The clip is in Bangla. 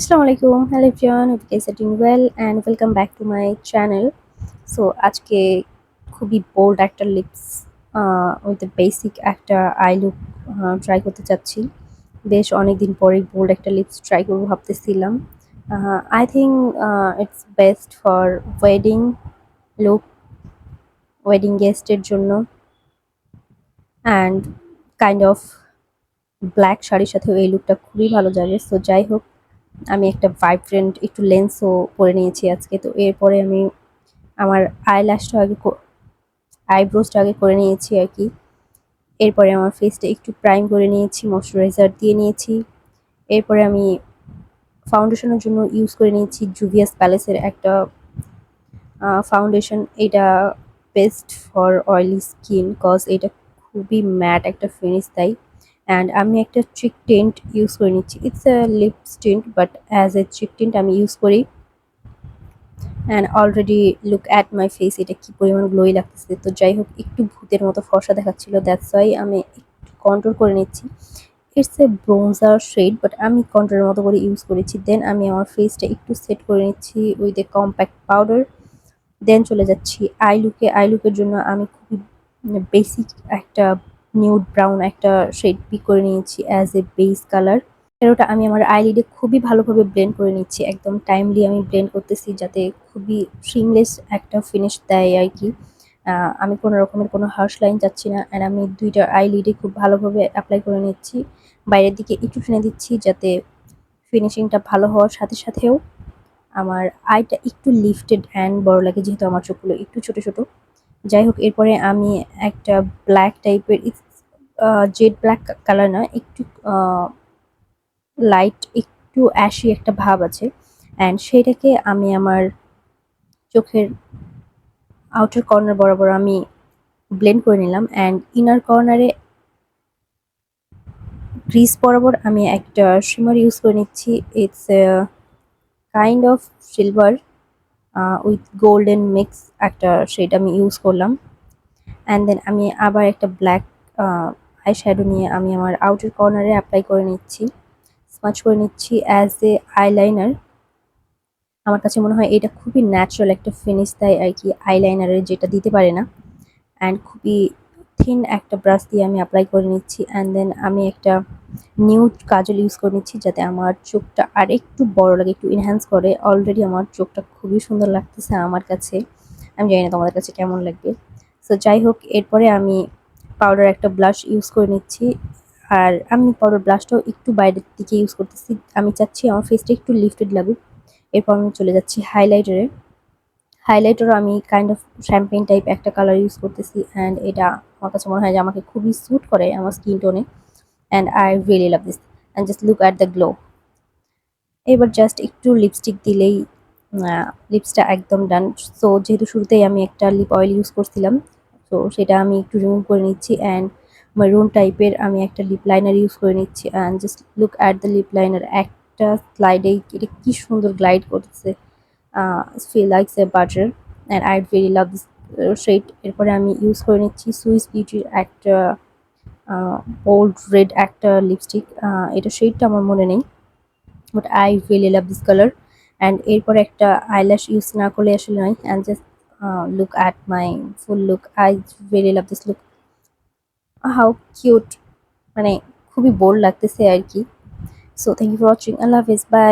Assalamualaikum, hello everyone, hope you guys are doing well and welcome back to my channel. So আজকে খুবই বোল্ড একটা লিপস উইথ বেসিক একটা আই লুক ট্রাই করতে চাচ্ছি। বেশ অনেকদিন পরে বোল্ড একটা লিপস ট্রাই করবো ভাবতেছিলাম। I think it's best for wedding look, wedding গেস্টের জন্য অ্যান্ড কাইন্ড অফ ব্ল্যাক শাড়ির সাথেও এই লুকটা খুবই ভালো যাবে। সো যাই হোক, আমি একটা ভাইব্রেন্ট একটু লেন্সও পরে নিয়েছি আজকে। তো এরপরে আমি আমার আইল্যাশটা আগে আইব্রোজটা আগে করে নিয়েছি আর কি। এরপরে আমার ফেসটা একটু প্রাইম করে নিয়েছি, ময়শ্চারাইজার দিয়ে নিয়েছি। এরপরে আমি ফাউন্ডেশনের জন্য ইউজ করে নিয়েছি জুভিয়াস প্যালেসের একটা ফাউন্ডেশন। এটা best for oily skin cause এটা খুবই ম্যাট একটা ফিনিশ দেয়। অ্যান্ড আমি একটা চিক টিন্ট ইউজ করে নিচ্ছি। It's a lip tint but as a cheek tint আমি ইউজ করি। And already look at my face, এটা কি পরিমাণ গ্লোই লাগতেছে। তো যাই হোক, একটু ভূতের মতো ফর্সা দেখাচ্ছিল, দ্যাটস ওয়াই আমি একটু কন্ট্রোল করে নিচ্ছি। It's a bronzer shade but আমি কন্ট্রোলের মতো করে ইউজ করেছি। দেন আমি আমার ফেসটা একটু সেট করে নিচ্ছি উইথ এ কম্প্যাক্ট পাউডার। দেন চলে যাচ্ছি আই লুকে। আই লুকের জন্য আমি খুবই বেসিক একটা নিউড ব্রাউন একটা শেড পিক করে নিয়েছি অ্যাজ এ বেস কালার। ওটা আমি আমার আইলিডে খুবই ভালোভাবে ব্লেন্ড করে নিচ্ছি। একদম টাইমলি আমি ব্লেন্ড করতেছি যাতে খুবই সিমলেস একটা ফিনিশ দেয় আর কি। আমি কোনো রকমের কোনো হার্শ লাইন চাচ্ছি না। অ্যান্ড আমি ২ টা আইলিডে খুব ভালোভাবে অ্যাপ্লাই করে নিচ্ছি। বাইরের দিকে একটু টেনে দিচ্ছি যাতে ফিনিশিংটা ভালো হওয়ার সাথে সাথেও আমার আইটা একটু লিফটেড অ্যান্ড বড় লাগে, যেহেতু আমার চোখগুলো একটু ছোট ছোট। যাই হোক, এরপরে আমি একটা ব্ল্যাক টাইপের জেড ব্ল্যাক কালার না, একটু লাইট একটু অ্যাশি একটা ভাব আছে। অ্যান্ড সেইটাকে আমি আমার চোখের আউটার কর্নার বরাবর আমি ব্লেন্ড করে নিলাম। অ্যান্ড ইনার কর্নারে ক্রিজ বরাবর আমি একটা শিমার ইউজ করে নিচ্ছি। It's kind of silver with golden mix একটা শেড আমি ইউজ করলাম। অ্যান্ড দেন আমি আবার একটা ব্ল্যাক আই শ্যাডো নিয়ে আমি আমার আউটার কর্নারে অ্যাপ্লাই করে নিচ্ছি, স্মাচ করে নিচ্ছি অ্যাজ এ আইলাইনার। আমার কাছে মনে হয় এটা খুবই ন্যাচারাল একটা ফিনিশ দেয় আর কি, আইলাইনারের যেটা দিতে পারে না। অ্যান্ড খুবই থিন একটা ব্রাশ দিয়ে আমি অ্যাপ্লাই করে নিচ্ছি। অ্যান্ড দেন আমি একটা নিউড কাজল ইউজ করে নিচ্ছি যাতে আমার চোখটা আর একটু বড় লাগে, একটু এনহ্যান্স করে। অলরেডি আমার চোখটা খুবই সুন্দর লাগতেছে আমার কাছে, আমি জানি না তোমাদের কাছে কেমন লাগবে। সো যাই হোক, এরপরে আমি পাউডার একটা ব্লাশ ইউজ করে নিচ্ছি। আর আমি পাউডার ব্লাশটাও একটু বাইরের দিকে ইউজ করতেছি, আমি চাচ্ছি আমার ফেসটা একটু লিফটেড লাগুক। এরপর আমি চলে যাচ্ছি হাইলাইটারে। হাইলাইটারও আমি কাইন্ড অফ শ্যাম্পেন টাইপ একটা কালার ইউজ করতেছি। অ্যান্ড এটা আমার কাছে মনে হয় যে আমাকে খুবই স্যুট করে আমার স্কিন টোনে। And I really love this. And just look at the glow. এবার জাস্ট একটু লিপস্টিক দিলেই লিপসটা একদম ডান। সো যেহেতু শুরুতেই আমি একটা লিপ অয়েল ইউজ করছিলাম, তো সেটা আমি একটু রিমুভ করে নিচ্ছি। অ্যান্ড মেরুন টাইপের আমি একটা লিপ লাইনার ইউজ করে নিচ্ছি। And just look at the lip liner, একটা স্লাইডেই এটা কি সুন্দর গ্লাইড করতেছে। Feel likes a butter and I really love this shade. এরপরে আমি ইউজ করে নিচ্ছি সুইস বিউটির একটা বোল্ড রেড একটা লিপস্টিক। এটা শেডটা আমার মনে নেই, but I really love this colour. And এরপরে একটা আইল্যাশ ইউজ না করলে আসলে নয়। And just look at my full look, I really love this look. How cute, মানে খুবই বোল্ড লাগতেছে আর কি। So thank you for watching, আল্লাহ হাফিজ, বাই।